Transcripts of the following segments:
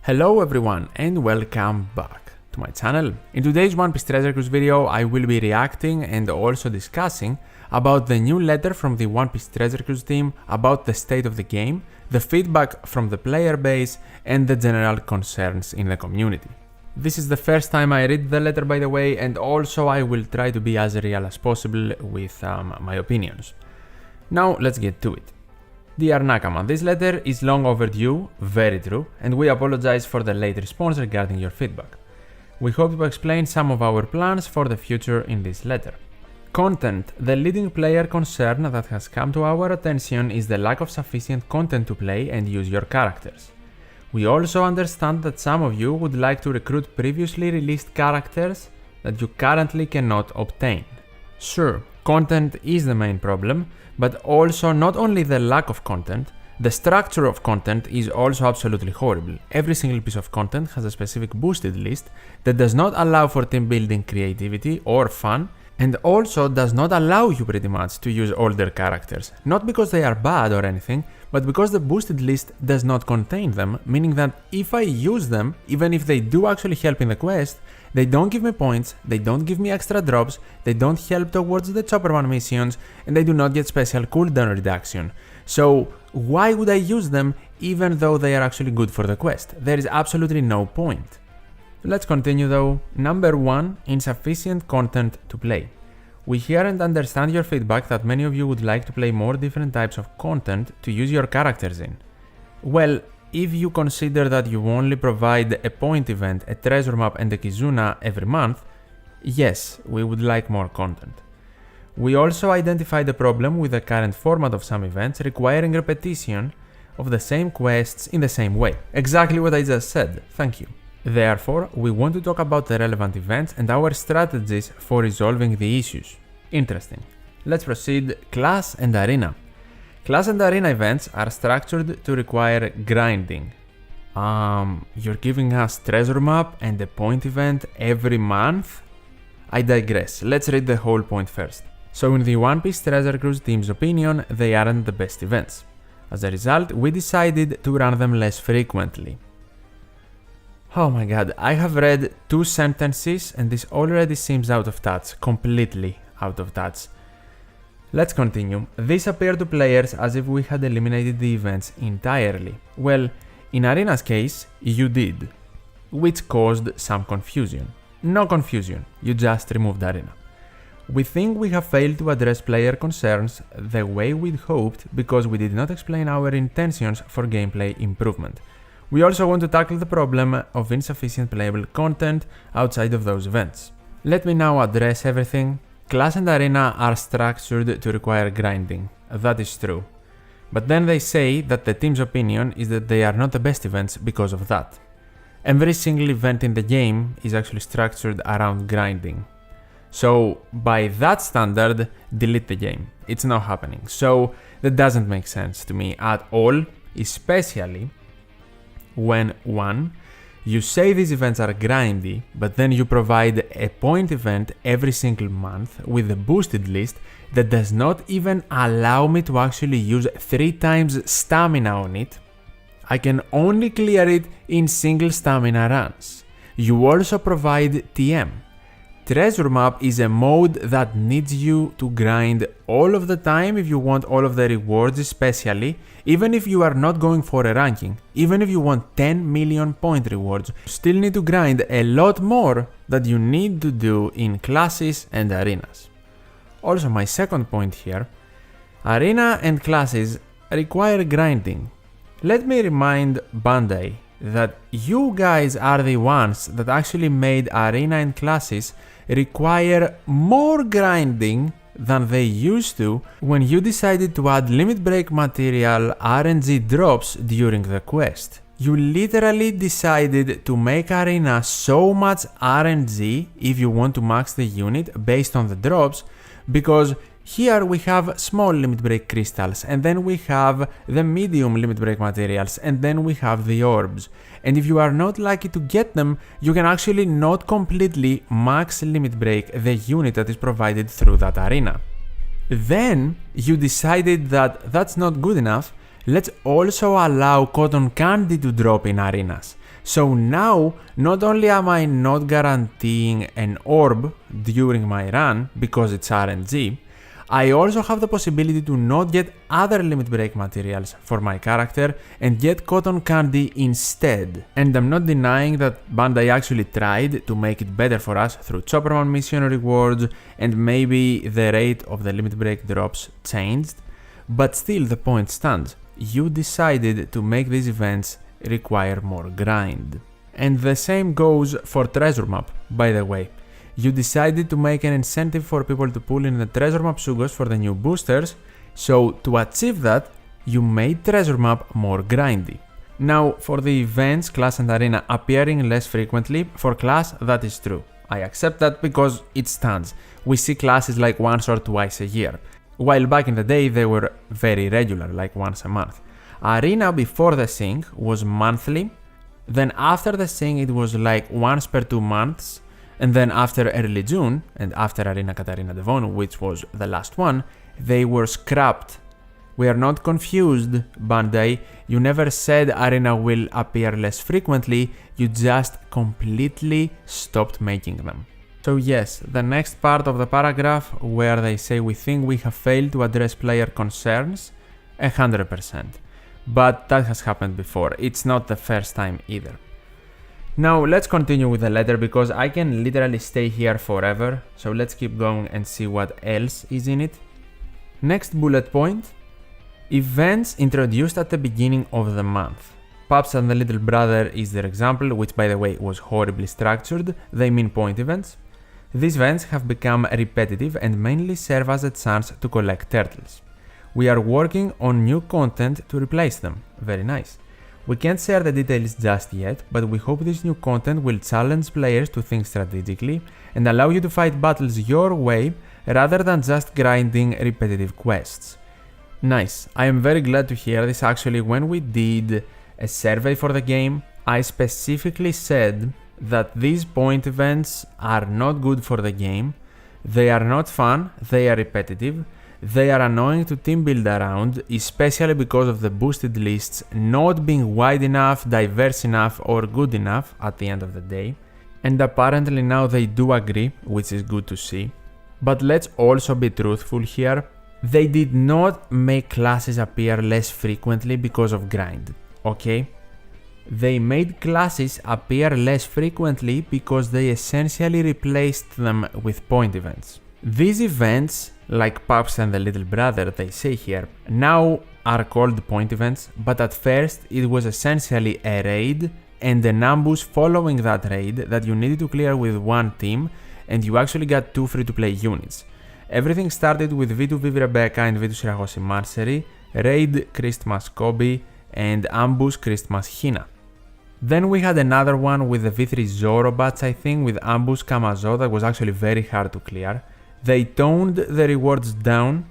Hello everyone and welcome back to my channel. In today's One Piece Treasure Cruise video, I will be reacting and also discussing about the new letter from the One Piece Treasure Cruise team about the state of the game, the feedback from the player base, and the general concerns in the community. This is the first time I read the letter, by the way, and also I will try to be as real as possible with my opinions. Now let's get to it. Dear Nakama, this letter is long overdue, very true, and we apologize for the late response regarding your feedback. We hope to explain some of our plans for the future in this letter. Content. The leading player concern that has come to our attention is the lack of sufficient content to play and use your characters. We also understand that some of you would like to recruit previously released characters that you currently cannot obtain. Sure, content is the main problem, but also not only the lack of content, the structure of content is also absolutely horrible. Every single piece of content has a specific boosted list that does not allow for team building, creativity or fun, and also does not allow you pretty much to use older characters. Not because they are bad or anything, but because the boosted list does not contain them, meaning that if I use them, even if they do actually help in the quest, they don't give me points, they don't give me extra drops, they don't help towards the Chopper 1 missions, and they do not get special cooldown reduction. So why would I use them even though they are actually good for the quest? There is absolutely no point. Let's continue though. Number 1, insufficient content to play. We hear and understand your feedback that many of you would like to play more different types of content to use your characters in. Well, if you consider that you only provide a point event, a treasure map and a Kizuna every month, yes, we would like more content. We also identify the problem with the current format of some events requiring repetition of the same quests in the same way. Exactly what I just said, thank you. Therefore, we want to talk about the relevant events and our strategies for resolving the issues. Interesting. Let's proceed. Class and Arena. Class and Arena events are structured to require grinding. You're giving us treasure map and a point event every month? I digress. Let's read the whole point first. So in the One Piece Treasure Cruise team's opinion, they aren't the best events. As a result, we decided to run them less frequently. Oh my god, I have read 2 sentences and this already seems out of touch, completely out of touch. Let's continue. This appeared to players as if we had eliminated the events entirely. Well, in Arena's case, you did, which caused some confusion. No confusion, you just removed Arena. We think we have failed to address player concerns the way we'd hoped because we did not explain our intentions for gameplay improvement. We also want to tackle the problem of insufficient playable content outside of those events. Let me now address everything. Class and Arena are structured to require grinding. That is true. But then they say that the team's opinion is that they are not the best events because of that. Every single event in the game is actually structured around grinding. So by that standard, delete the game. It's not happening. So that doesn't make sense to me at all, especially when 1, you say these events are grindy, but then you provide a point event every single month with a boosted list that does not even allow me to actually use 3 times stamina on it. I can only clear it in single stamina runs. You also provide TM. Treasure Map is a mode that needs you to grind all of the time if you want all of the rewards, especially even if you are not going for a ranking. Even if you want 10 million point rewards, you still need to grind a lot more that you need to do in classes and arenas. Also, my second point here, arena and classes require grinding. Let me remind Bandai that you guys are the ones that actually made arena and classes require more grinding than they used to when you decided to add limit break material RNG drops during the quest. You literally decided to make arena so much RNG if you want to max the unit based on the drops, because here we have small limit break crystals, and then we have the medium limit break materials, and then we have the orbs. And if you are not lucky to get them, you can actually not completely max limit break the unit that is provided through that arena. Then you decided that that's not good enough, let's also allow cotton candy to drop in arenas. So now, not only am I not guaranteeing an orb during my run because it's RNG, I also have the possibility to not get other limit break materials for my character and get cotton candy instead. And I'm not denying that Bandai actually tried to make it better for us through Chopperman mission rewards, and maybe the rate of the limit break drops changed, but still the point stands. You decided to make these events require more grind. And the same goes for Treasure Map, by the way. You decided to make an incentive for people to pull in the Treasure Map Sugos for the new boosters, so to achieve that, you made Treasure Map more grindy. Now, for the events, class and arena appearing less frequently, for class that is true. I accept that because it stands. We see classes like once or twice a year, while back in the day they were very regular, like once a month. Arena before the sync was monthly, then after the sync it was like once per 2 months, and then after early June, and after Arena Katarina Devon, which was the last one, they were scrapped. We are not confused, Bandai. You never said Arena will appear less frequently, you just completely stopped making them. So yes, the next part of the paragraph where they say we think we have failed to address player concerns, 100%. But that has happened before, it's not the first time either. Now let's continue with the letter because I can literally stay here forever, so let's keep going and see what else is in it. Next bullet point, events introduced at the beginning of the month. Pops and the Little Brother is their example, which by the way was horribly structured. They mean point events. These events have become repetitive and mainly serve as a chance to collect turtles. We are working on new content to replace them. Very nice. We can't share the details just yet, but we hope this new content will challenge players to think strategically and allow you to fight battles your way rather than just grinding repetitive quests. Nice, I am very glad to hear this. Actually, when we did a survey for the game, I specifically said that these point events are not good for the game, they are not fun, they are repetitive, they are annoying to team build around, especially because of the boosted lists not being wide enough, diverse enough, or good enough at the end of the day. And apparently now they do agree, which is good to see. But let's also be truthful here. They did not make classes appear less frequently because of grind, okay? They made classes appear less frequently because they essentially replaced them with point events. These events, like Pups and the Little Brother they say here, now are called point events, but at first it was essentially a raid and an ambush following that raid that you needed to clear with one team, and you actually got 2 free-to-play units. Everything started with V2 Vivi Rebecca and V2 Siragosi Marcery, raid Christmas Kobe, and ambush Christmas Hina. Then we had another one with the V3 Zoro bats, I think, with ambush Kamazo that was actually very hard to clear. They toned the rewards down,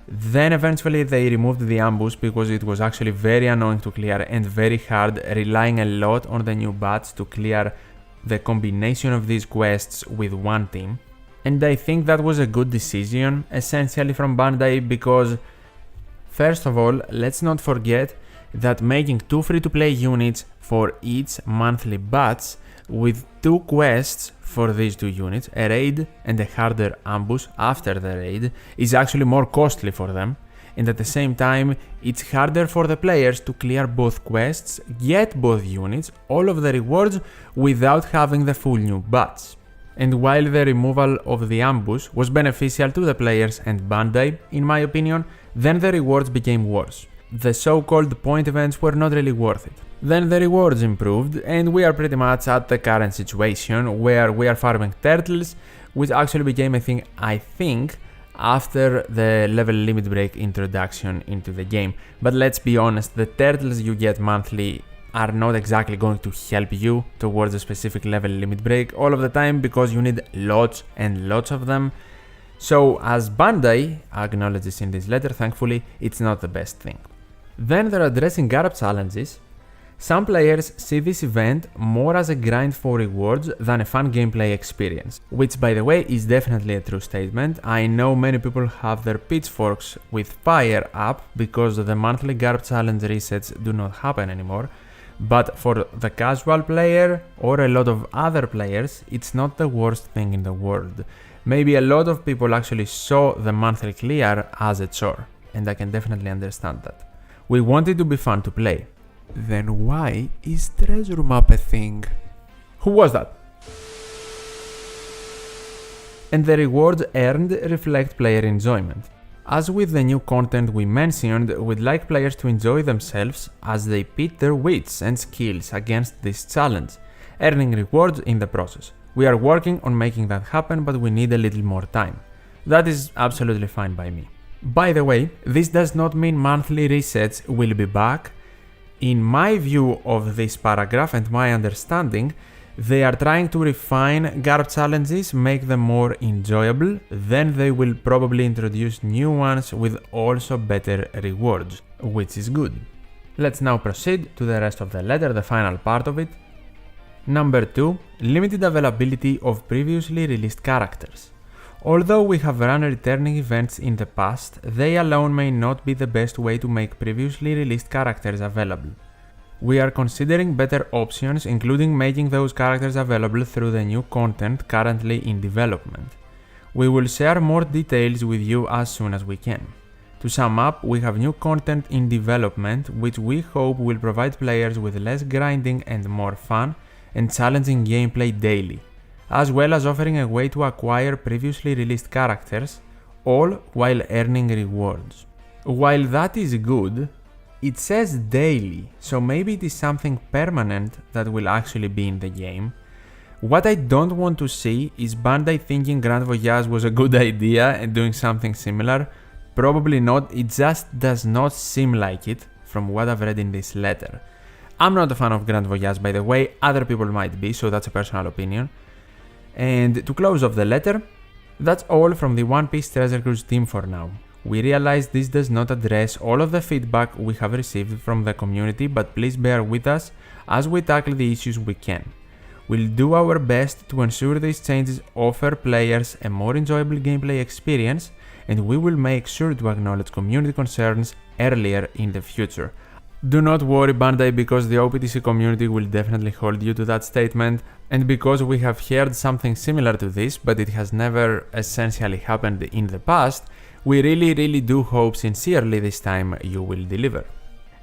then eventually they removed the ambush because it was actually very annoying to clear and very hard, relying a lot on the new bats to clear the combination of these quests with one team. And I think that was a good decision, essentially from Bandai, because first of all, let's not forget that making 2 free-to-play units for each monthly batch with 2 quests for these 2 units, a raid and a harder ambush after the raid, is actually more costly for them, and at the same time it's harder for the players to clear both quests, get both units, all of the rewards without having the full new batch. And while the removal of the ambush was beneficial to the players and Bandai, in my opinion, then the rewards became worse. The so-called point events were not really worth it. Then the rewards improved, and we are pretty much at the current situation where we are farming turtles, which actually became a thing, I think, after the level limit break introduction into the game. But let's be honest, the turtles you get monthly are not exactly going to help you towards a specific level limit break all of the time, because you need lots and lots of them. So as Bandai acknowledges in this letter, thankfully, it's not the best thing. Then they're addressing gap challenges, Some players see this event more as a grind for rewards than a fun gameplay experience, which by the way is definitely a true statement. I know many people have their pitchforks with fire up because the monthly GARP challenge resets do not happen anymore, but for the casual player or a lot of other players, it's not the worst thing in the world. Maybe a lot of people actually saw the monthly clear as a chore, and I can definitely understand that. We want it to be fun to play. Then why is treasure map a thing? Who was that? And the rewards earned reflect player enjoyment. As with the new content we mentioned, we'd like players to enjoy themselves as they pit their wits and skills against this challenge, earning rewards in the process. We are working on making that happen, but we need a little more time. That is absolutely fine by me. By the way, this does not mean monthly resets will be back. In my view of this paragraph and my understanding, they are trying to refine GARP challenges, make them more enjoyable, then they will probably introduce new ones with also better rewards, which is good. Let's now proceed to the rest of the letter, the final part of it. Number 2. Limited availability of previously released characters. Although we have run returning events in the past, they alone may not be the best way to make previously released characters available. We are considering better options, including making those characters available through the new content currently in development. We will share more details with you as soon as we can. To sum up, we have new content in development which we hope will provide players with less grinding and more fun and challenging gameplay daily, as well as offering a way to acquire previously released characters, all while earning rewards. While that is good, it says daily, so maybe it is something permanent that will actually be in the game. What I don't want to see is Bandai thinking Grand Voyage was a good idea and doing something similar. Probably not, it just does not seem like it from what I've read in this letter. I'm not a fan of Grand Voyage, by the way, other people might be, so that's a personal opinion. And to close off the letter, that's all from the One Piece Treasure Cruise team for now. We realize this does not address all of the feedback we have received from the community, but please bear with us as we tackle the issues we can. We'll do our best to ensure these changes offer players a more enjoyable gameplay experience, and we will make sure to acknowledge community concerns earlier in the future. Do not worry, Bandai, because the OPTC community will definitely hold you to that statement, and because we have heard something similar to this, but it has never essentially happened in the past, we really do hope sincerely this time you will deliver.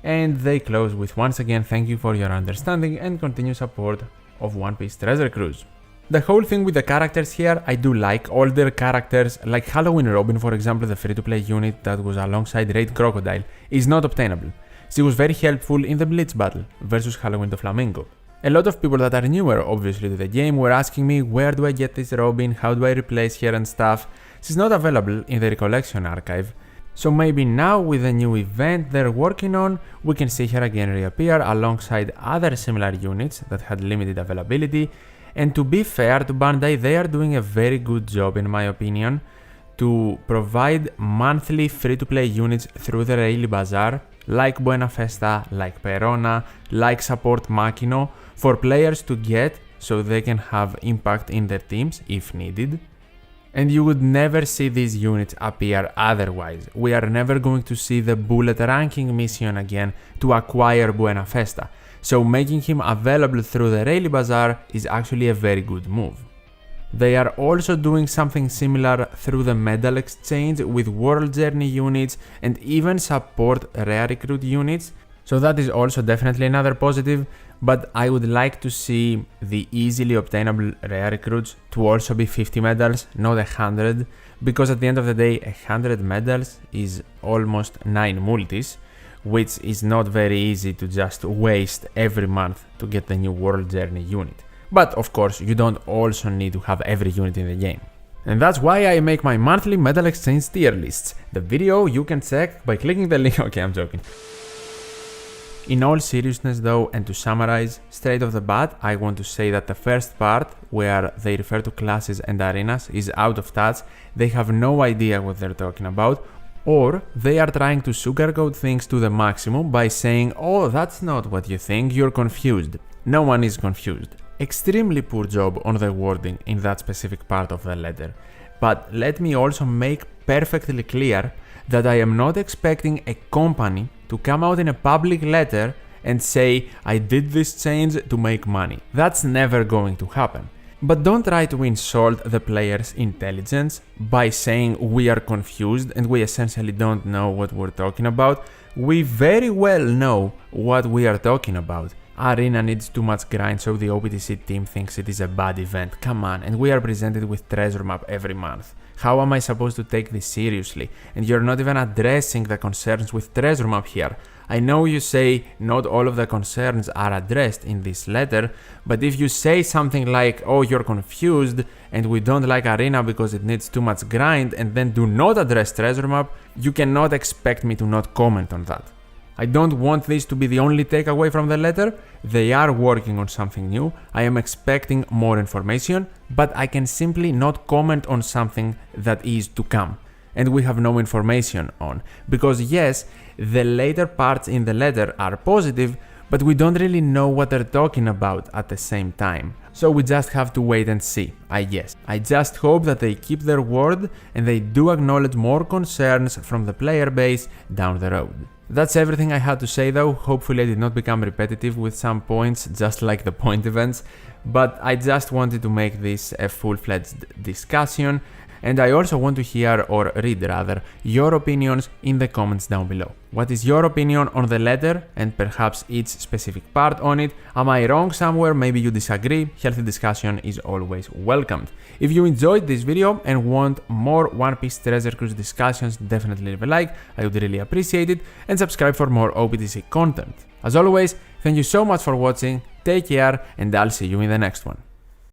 And they close with once again thank you for your understanding and continued support of One Piece Treasure Cruise. The whole thing with the characters here, I do like older characters, like Halloween Robin for example, the free-to-play unit that was alongside Raid Crocodile, is not obtainable. She was very helpful in the Blitz battle versus Halloween the Flamingo. A lot of people that are newer obviously to the game were asking me where do I get this Robin, how do I replace her and stuff. She's not available in the Recollection archive, so maybe now with the new event they're working on, we can see her again reappear alongside other similar units that had limited availability. And to be fair to Bandai, they are doing a very good job in my opinion to provide monthly free-to-play units through the Rayleigh Bazaar, like Buena Festa, like Perona, like Support Makino, for players to get so they can have impact in their teams if needed. And you would never see these units appear otherwise. We are never going to see the bullet ranking mission again to acquire Buena Festa, so making him available through the Rayleigh Bazaar is actually a very good move. They are also doing something similar through the medal exchange with World Journey units and even support rare recruit units, so that is also definitely another positive, but I would like to see the easily obtainable rare recruits to also be 50 medals, not 100, because at the end of the day 100 medals is almost 9 multis, which is not very easy to just waste every month to get the new World Journey unit. But of course, you don't also need to have every unit in the game. And that's why I make my monthly medal exchange tier lists. The video you can check by clicking the link. Okay, I'm joking. In all seriousness though, and to summarize, straight off the bat, I want to say that the first part, where they refer to classes and arenas, is out of touch. They have no idea what they're talking about. Or they are trying to sugarcoat things to the maximum by saying, oh, that's not what you think, you're confused. No one is confused. Extremely poor job on the wording in that specific part of the letter. But let me also make perfectly clear that I am not expecting a company to come out in a public letter and say, I did this change to make money. That's never going to happen. But don't try to insult the player's intelligence by saying we are confused and we essentially don't know what we're talking about. We very well know what we are talking about. Arena needs too much grind, so the OPTC team thinks it is a bad event. Come on, and we are presented with treasure map every month. How am I supposed to take this seriously? And you're not even addressing the concerns with treasure map here. I know you say not all of the concerns are addressed in this letter, but if you say something like, oh, you're confused and we don't like Arena because it needs too much grind, and then do not address treasure map, you cannot expect me to not comment on that. I don't want this to be the only takeaway from the letter. They are working on something new. I am expecting more information, but I can simply not comment on something that is to come and we have no information on. Because yes, the later parts in the letter are positive, but we don't really know what they're talking about at the same time. So we just have to wait and see, I guess. I just hope that they keep their word and they do acknowledge more concerns from the player base down the road. That's everything I had to say though. Hopefully I did not become repetitive with some points, just like the point events, but I just wanted to make this a full-fledged discussion, and I also want to hear, or read rather, your opinions in the comments down below. What is your opinion on the letter and perhaps each specific part on it? Am I wrong somewhere? Maybe you disagree? Healthy discussion is always welcomed. If you enjoyed this video and want more One Piece Treasure Cruise discussions, definitely leave a like, I would really appreciate it, and subscribe for more OPTC content. As always, thank you so much for watching, take care, and I'll see you in the next one.